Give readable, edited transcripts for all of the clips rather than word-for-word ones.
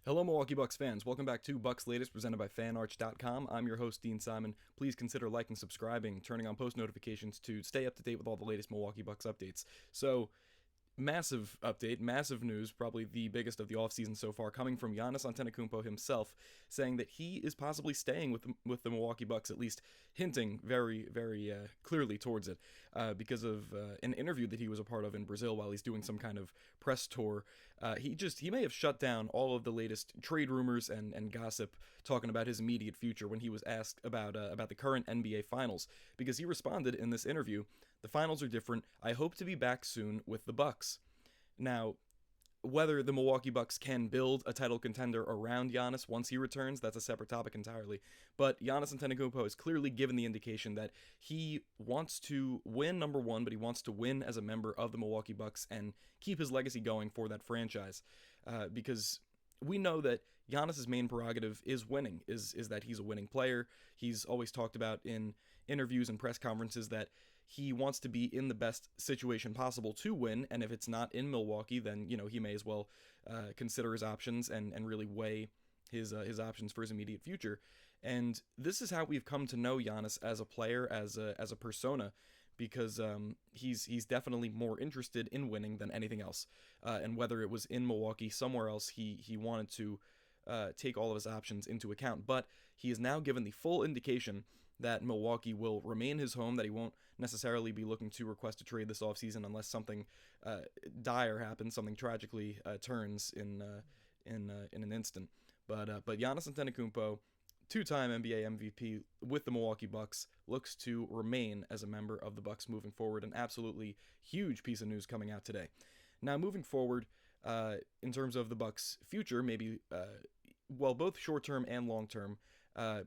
Hello, Milwaukee Bucks fans. Welcome back to Bucks Latest, presented by FanArch.com. I'm your host, Dean Simon. Please consider liking, subscribing, turning on post notifications to stay up to date with all the latest Milwaukee Bucks updates. So, massive update, massive news, probably the biggest of the offseason so far, coming from Giannis Antetokounmpo himself, saying that he is possibly staying with the Milwaukee Bucks, at least hinting very clearly towards it, because of an interview that he was a part of in Brazil while he's doing some kind of press tour. He may have shut down all of the latest trade rumors and gossip talking about his immediate future when he was asked about the current NBA Finals, because he responded in this interview, "The finals are different. I hope to be back soon with the Bucks." Now, whether the Milwaukee Bucks can build a title contender around Giannis once he returns, that's a separate topic entirely. But Giannis Antetokounmpo has clearly given the indication that he wants to win, number one, but he wants to win as a member of the Milwaukee Bucks and keep his legacy going for that franchise. Because we know that Giannis's main prerogative is winning, is that he's a winning player. He's always talked about in interviews and press conferences that he wants to be in the best situation possible to win, and if it's not in Milwaukee, then he may as well consider his options and really weigh his options for his immediate future. And this is how we've come to know Giannis as a player, as a persona, because he's definitely more interested in winning than anything else. And whether it was in Milwaukee, somewhere else, he wanted to take all of his options into account. But he is now given the full indication that Milwaukee will remain his home, that he won't necessarily be looking to request a trade this offseason unless something dire happens, something tragically turns in an instant. But Giannis Antetokounmpo, two-time NBA MVP with the Milwaukee Bucks, looks to remain as a member of the Bucks moving forward. An absolutely huge piece of news coming out today. Now, moving forward, in terms of the Bucks' future, maybe both short-term and long-term,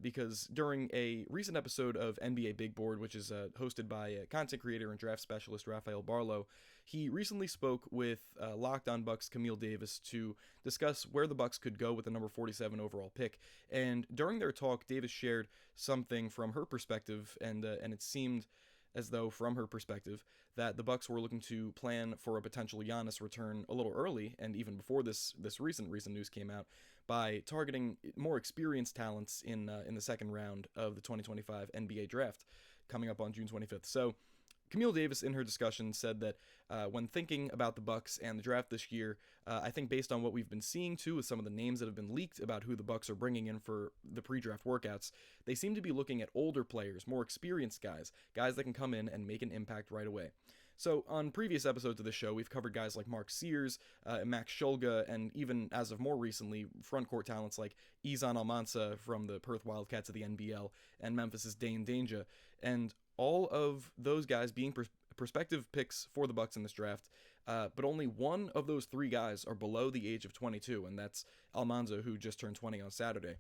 because during a recent episode of NBA Big Board, which is hosted by content creator and draft specialist Rafael Barlow, he recently spoke with Locked On Bucks Camille Davis to discuss where the Bucks could go with the number 47 overall pick. And during their talk, Davis shared something from her perspective, and it seemed as though, from her perspective, that the Bucks were looking to plan for a potential Giannis return a little early, and even before this recent news came out, by targeting more experienced talents in the second round of the 2025 NBA draft coming up on June 25th. So Camille Davis, in her discussion, said that when thinking about the Bucks and the draft this year, I think based on what we've been seeing too with some of the names that have been leaked about who the Bucks are bringing in for the pre-draft workouts, they seem to be looking at older players, more experienced guys that can come in and make an impact right away. So on previous episodes of the show, we've covered guys like Mark Sears, Max Shulga, and even as of more recently, front court talents like Izan Almansa from the Perth Wildcats of the NBL and Memphis's Dane Danger. And all of those guys being prospective picks for the Bucks in this draft, but only one of those three guys are below the age of 22, and that's Almanza, who just turned 20 on Saturday.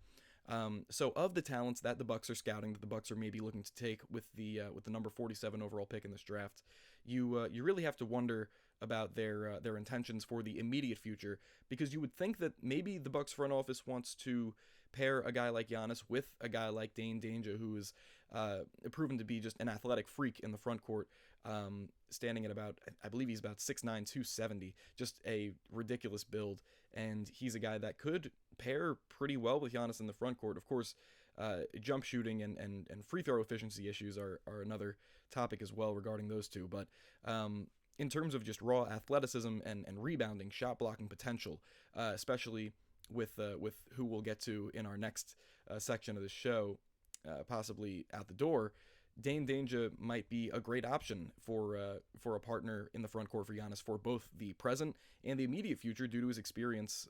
So of the talents that the Bucks are scouting, that the Bucks are maybe looking to take with the number 47 overall pick in this draft, you really have to wonder about their intentions for the immediate future, because you would think that maybe the Bucks front office wants to pair a guy like Giannis with a guy like Dane Danger, who is proven to be just an athletic freak in the front court, standing at about, I believe he's about 6'9", 270, just a ridiculous build, and he's a guy that could pair pretty well with Giannis in the front court. Of course, jump shooting and free throw efficiency issues are another topic as well regarding those two, but in terms of just raw athleticism and rebounding, shot blocking potential, especially with who we'll get to in our next section of the show, possibly out the door, Dane Danger might be a great option for a partner in the front court for Giannis for both the present and the immediate future, due to his experience,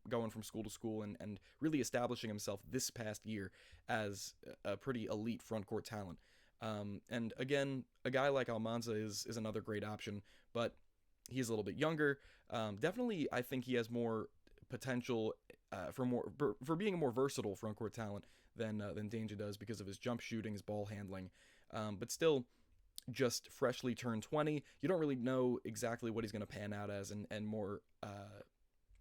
going from school to school and really establishing himself this past year as a pretty elite front court talent. And again, a guy like Almanza is another great option, but he's a little bit younger. Definitely, I think he has more potential for being a more versatile front court talent than Danger does, because of his jump shooting, his ball handling. But still, just freshly turned 20, you don't really know exactly what he's going to pan out as, and more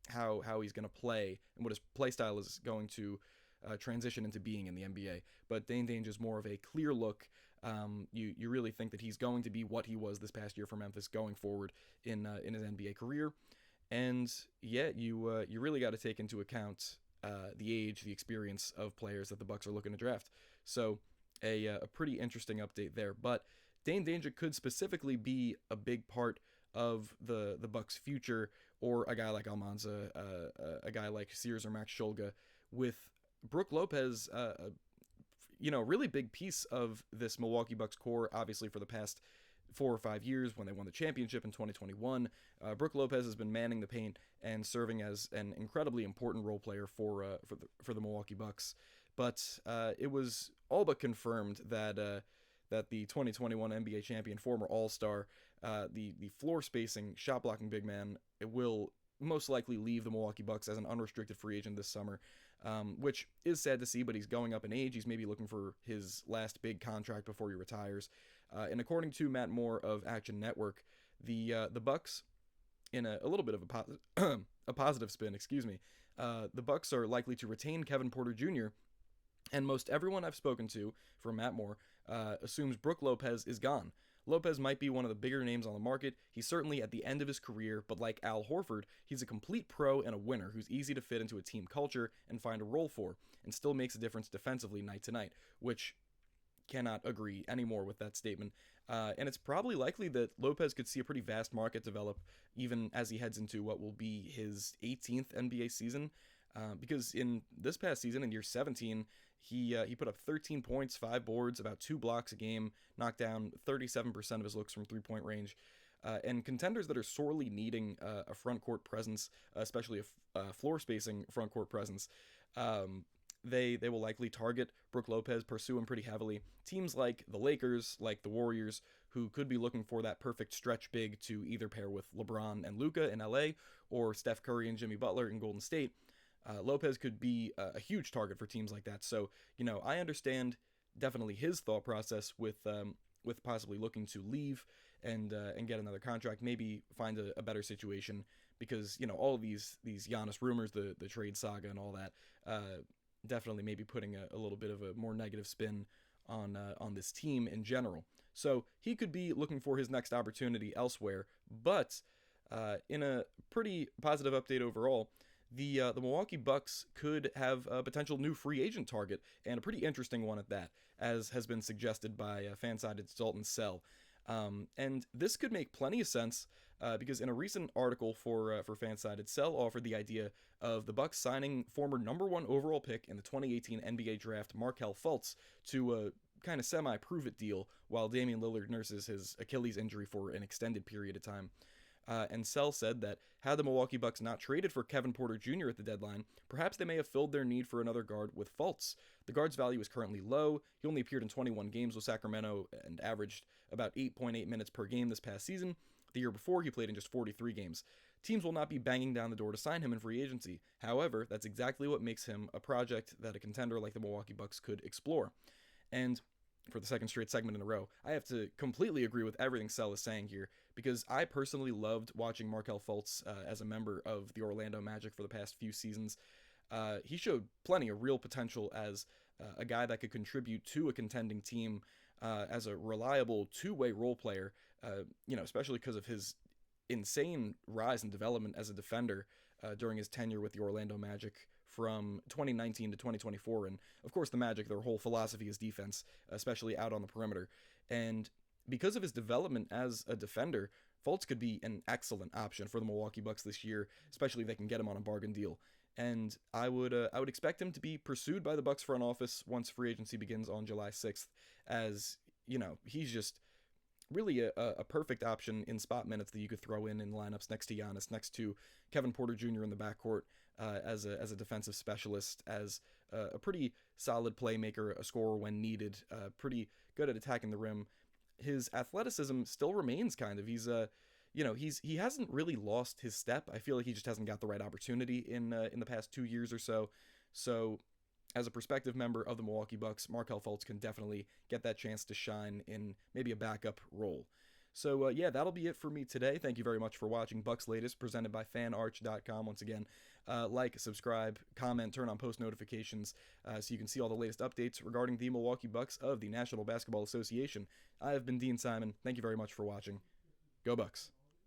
how he's going to play and what his play style is going to transition into being in the NBA. But Dane Danger is more of a clear look. You really think that he's going to be what he was this past year for Memphis going forward in his NBA career. And yeah, you really got to take into account the age, the experience of players that the Bucks are looking to draft. So a pretty interesting update there. But Dane Danger could specifically be a big part of the Bucks' future, or a guy like Almanza, a guy like Sears or Max Shulga, with Brook Lopez, really big piece of this Milwaukee Bucks core, obviously for the past 4 or 5 years when they won the championship in 2021. Brook Lopez has been manning the paint and serving as an incredibly important role player for the Milwaukee Bucks. But it was all but confirmed that the 2021 NBA champion, former All-Star, the floor spacing, shot blocking big man, it will most likely leave the Milwaukee Bucks as an unrestricted free agent this summer, which is sad to see, but he's going up in age. He's maybe looking for his last big contract before he retires. And according to Matt Moore of Action Network, the Bucks, in a little bit of a positive spin, the Bucks are likely to retain Kevin Porter Jr., and most everyone I've spoken to, from Matt Moore, assumes Brook Lopez is gone. Lopez might be one of the bigger names on the market. He's certainly at the end of his career, but like Al Horford, he's a complete pro and a winner who's easy to fit into a team culture and find a role for, and still makes a difference defensively night to night, which cannot agree anymore with that statement. And it's probably likely that Lopez could see a pretty vast market develop even as he heads into what will be his 18th NBA season. Because in this past season, in year 17, he put up 13 points, 5 boards, about 2 blocks a game, knocked down 37% of his looks from three-point range. And contenders that are sorely needing a front court presence, especially a floor spacing front court presence, they will likely target Brook Lopez, pursue him pretty heavily. Teams like the Lakers, like the Warriors, who could be looking for that perfect stretch big to either pair with LeBron and Luka in LA, or Steph Curry and Jimmy Butler in Golden State. Lopez could be a huge target for teams like that. So, I understand definitely his thought process with possibly looking to leave and get another contract, maybe find a better situation, because all of these Giannis rumors, the trade saga and all that, definitely maybe putting a little bit of a more negative spin on this team in general. So he could be looking for his next opportunity elsewhere. But in a pretty positive update overall, the Milwaukee Bucks could have a potential new free agent target, and a pretty interesting one at that, as has been suggested by fan-sided Dalton Sell. And this could make plenty of sense, because in a recent article for fan-sided, Sell offered the idea of the Bucks signing former #1 overall pick in the 2018 NBA draft, Markelle Fultz, to a kind of semi-prove-it deal while Damian Lillard nurses his Achilles injury for an extended period of time. And Sell said that had the Milwaukee Bucks not traded for Kevin Porter Jr. at the deadline, perhaps they may have filled their need for another guard with Fultz. The guard's value is currently low. He only appeared in 21 games with Sacramento and averaged about 8.8 minutes per game this past season. The year before, he played in just 43 games. Teams will not be banging down the door to sign him in free agency. However, that's exactly what makes him a project that a contender like the Milwaukee Bucks could explore. And for the second straight segment in a row, I have to completely agree with everything Sell is saying here, because I personally loved watching Markelle Fultz as a member of the Orlando Magic for the past few seasons. He showed plenty of real potential as a guy that could contribute to a contending team as a reliable two-way role player, especially because of his insane rise and development as a defender during his tenure with the Orlando Magic from 2019 to 2024. And of course, the Magic, their whole philosophy is defense, especially out on the perimeter. And because of his development as a defender, Fultz could be an excellent option for the Milwaukee Bucks this year, especially if they can get him on a bargain deal. And I would expect him to be pursued by the Bucks front office once free agency begins on July 6th, as he's just really a perfect option in spot minutes that you could throw in lineups next to Giannis, next to Kevin Porter Jr. in the backcourt, as a defensive specialist, as a pretty solid playmaker, a scorer when needed, pretty good at attacking the rim. His athleticism still remains he hasn't really lost his step. I feel like he just hasn't got the right opportunity in the past 2 years or so. So, as a prospective member of the Milwaukee Bucks, Markelle Fultz can definitely get that chance to shine in maybe a backup role. So, that'll be it for me today. Thank you very much for watching Bucks Latest, presented by fanarch.com. Once again, like, subscribe, comment, turn on post notifications so you can see all the latest updates regarding the Milwaukee Bucks of the National Basketball Association. I have been Dean Simon. Thank you very much for watching. Go Bucks.